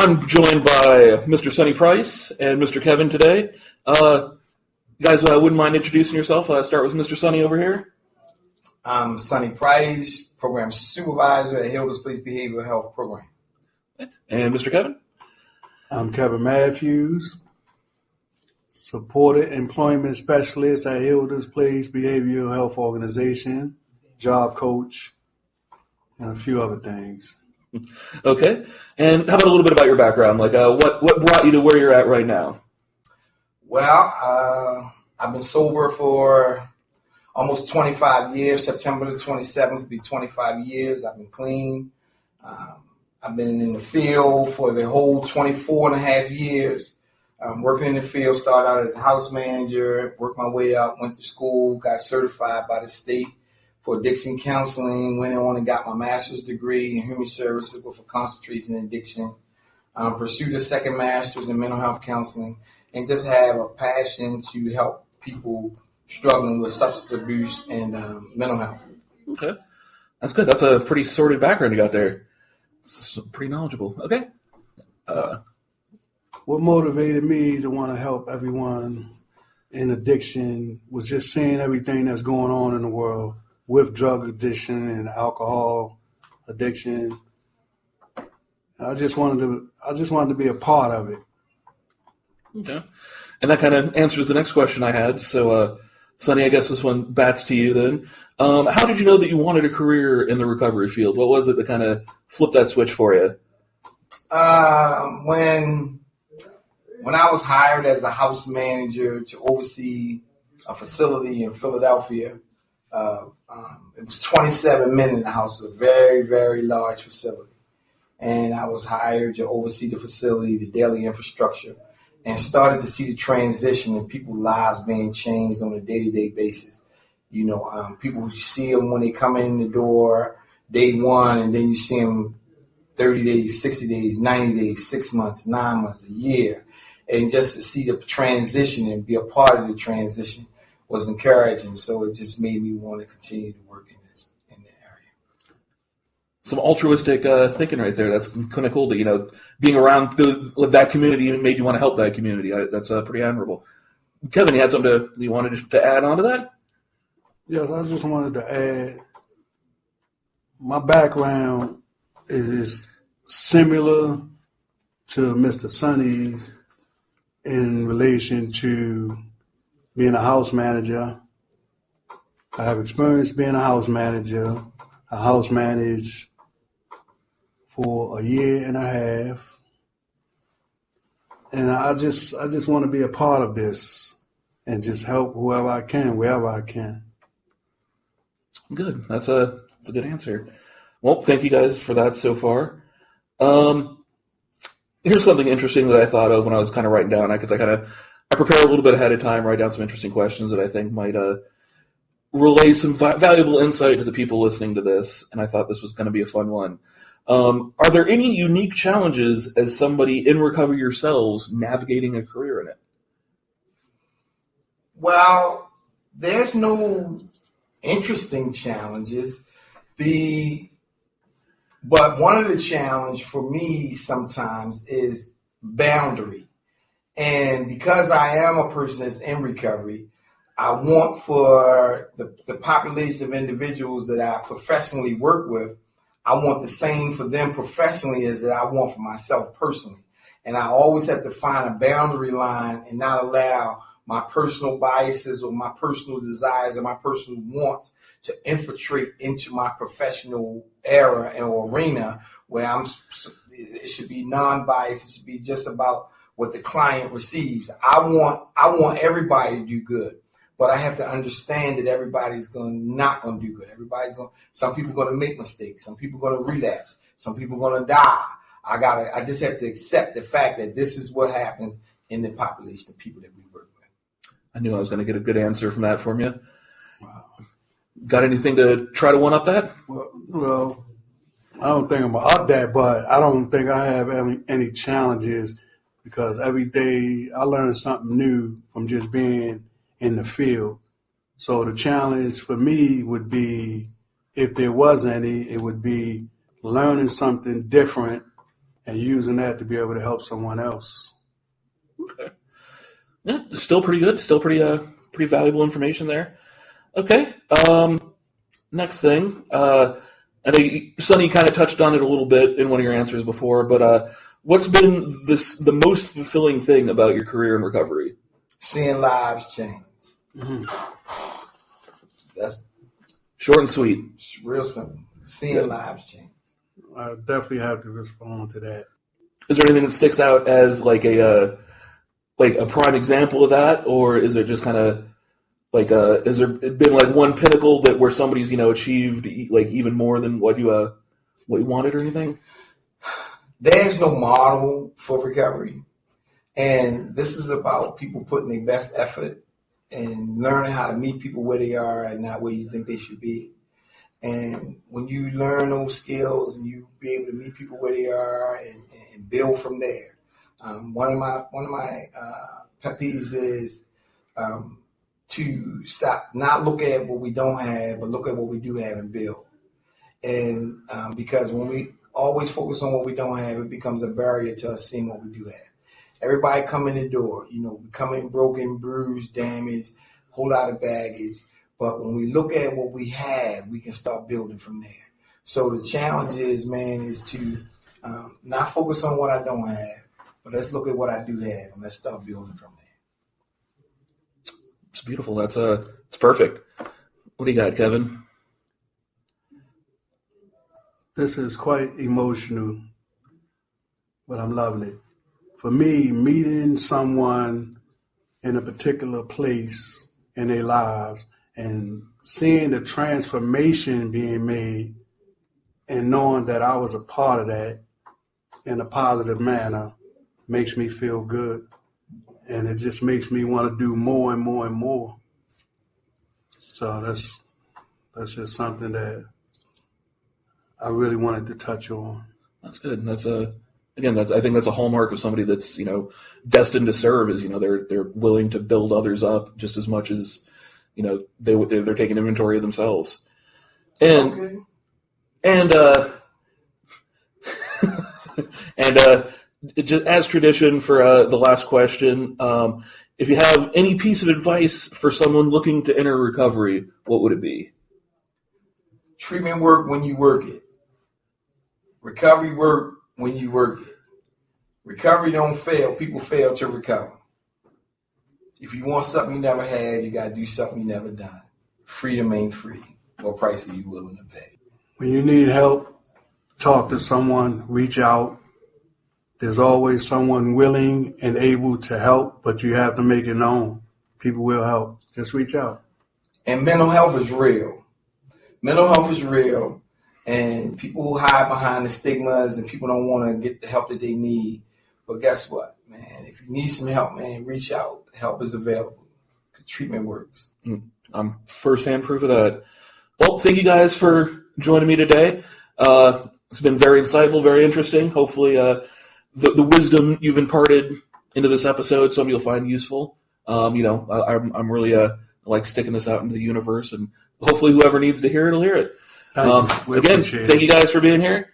I'm joined by Mr. Sonnie Price and Mr. Kevin today. You guys wouldn't mind introducing yourself? Start with Mr. Sonnie over here. I'm Sonnie Price, Program Supervisor at Hilda's Police Behavioral Health Program. And Mr. Kevin? I'm Kevin Matthews, Supported Employment Specialist at Hilda's Police Behavioral Health Organization, job coach, and a few other things. Okay. And how about a little bit about your background? Like, what brought you to where you're at right now? Well, I've been sober for almost 25 years. September the 27th will be 25 years. I've been clean. I've been in the field for the whole 24 and a half years. Working in the field, started out as a house manager, worked my way up, went to school, got certified by the state for addiction counseling, went on and got my master's degree in human services with a concentration in addiction, pursued a second master's in mental health counseling, and just have a passion to help people struggling with substance abuse and mental health. Okay. That's good. That's a pretty sorted background you got there. It's pretty knowledgeable. Okay. What motivated me to want to help everyone in addiction was just seeing everything that's going on in the world with drug addiction and alcohol addiction. I just wanted to be a part of it. Okay. And that kind of answers the next question I had. So, Sonnie, I guess this one bats to you then. How did you know that you wanted a career in the recovery field? What was it that kind of flipped that switch for you? When I was hired as a house manager to oversee a facility in Philadelphia, it was 27 men in the house, a very, very large facility. And I was hired to oversee the facility, the daily infrastructure, and started to see the transition in people's lives being changed on a day-to-day basis. You know, people, you see them when they come in the door, day one, and then you see them 30 days, 60 days, 90 days, 6 months, 9 months, a year. And just to see the transition and be a part of the transition was encouraging. So it just made me want to continue to work in the area. Some altruistic thinking right there. That's kind of cool that, being around that community made you want to help that community. That's pretty admirable. Kevin, you had something you wanted to add on to that? Yes, I just wanted to add, my background is similar to Mr. Sonnie's in relation to being a house manager. I have experience being a house manager. I house managed for a year and a half. And I just want to be a part of this and just help whoever I can, wherever I can. Good. That's a good answer. Well, thank you guys for that so far. Here's something interesting that I thought of when I was kind of writing down, because I prepare a little bit ahead of time, write down some interesting questions that I think might relay some valuable insight to the people listening to this, and I thought this was going to be a fun one. Are there any unique challenges as somebody in recovery yourselves navigating a career in it? Well, there's no interesting challenges. But one of the challenges for me sometimes is boundary. And because I am a person that's in recovery, I want for the population of individuals that I professionally work with, I want the same for them professionally as that I want for myself personally. And I always have to find a boundary line and not allow my personal biases or my personal desires or my personal wants to infiltrate into my professional era and arena where it should be non-biased. It should be just about what the client receives. I want everybody to do good, but I have to understand that everybody's not going to do good. Some people are going to make mistakes. Some people are going to relapse. Some people are going to die. I just have to accept the fact that this is what happens in the population of people that we work with. I knew I was going to get a good answer from that from you. Wow. Got anything to try to one-up that? Well, I don't think I'm going to up that, but I don't think I have any challenges because every day I learn something new from just being in the field. So the challenge for me would be, if there was any, it would be learning something different and using that to be able to help someone else. Okay. Yeah, still pretty good. Still pretty valuable information there. Okay. Next thing. I know Sonny kind of touched on it a little bit in one of your answers before, but what's been the most fulfilling thing about your career in recovery? Seeing lives change. Mm-hmm. That's short and sweet. Real simple. Seeing lives change. I definitely have to respond to that. Is there anything that sticks out as like a prime example of that, or is it just kind of like has there been like one pinnacle that where somebody's achieved like even more than what you wanted or anything? There's no model for recovery, and this is about people putting their best effort and learning how to meet people where they are and not where you think they should be. And when you learn those skills and you be able to meet people where they are and build from there. One of my pet peeves is to stop, not look at what we don't have, but look at what we do have and build. And because when we always focus on what we don't have, it becomes a barrier to us seeing what we do have. Everybody come in the door, we come in broken, bruised, damaged, whole lot of baggage. But when we look at what we have, we can start building from there. So the challenge is, man, is to not focus on what I don't have, but let's look at what I do have and let's start building from there. It's beautiful. It's perfect. What do you got, Kevin? This is quite emotional, but I'm loving it. For me, meeting someone in a particular place in their lives and seeing the transformation being made and knowing that I was a part of that in a positive manner makes me feel good. And it just makes me want to do more and more and more. So that's just something that I really wanted to touch on. That's good. I think that's a hallmark of somebody that's, destined to serve is, they're willing to build others up just as much as, they're taking inventory of themselves. And, okay. Just as tradition for the last question, if you have any piece of advice for someone looking to enter recovery, what would it be? Treatment work when you work it. Recovery work when you work it. Recovery don't fail. People fail to recover. If you want something you never had, you got to do something you never done. Freedom ain't free. What price are you willing to pay? When you need help, talk to someone, reach out. There's always someone willing and able to help, but you have to make it known. People will help. Just reach out. And mental health is real. Mental health is real. And people hide behind the stigmas and people don't want to get the help that they need. But guess what, man? If you need some help, man, reach out. Help is available. Treatment works. I'm firsthand proof of that. Well, thank you guys for joining me today. It's been very insightful, very interesting. Hopefully the wisdom you've imparted into this episode, some you'll find useful. I'm really like sticking this out into the universe, and hopefully whoever needs to hear it will hear it. Again, thank you guys for being here.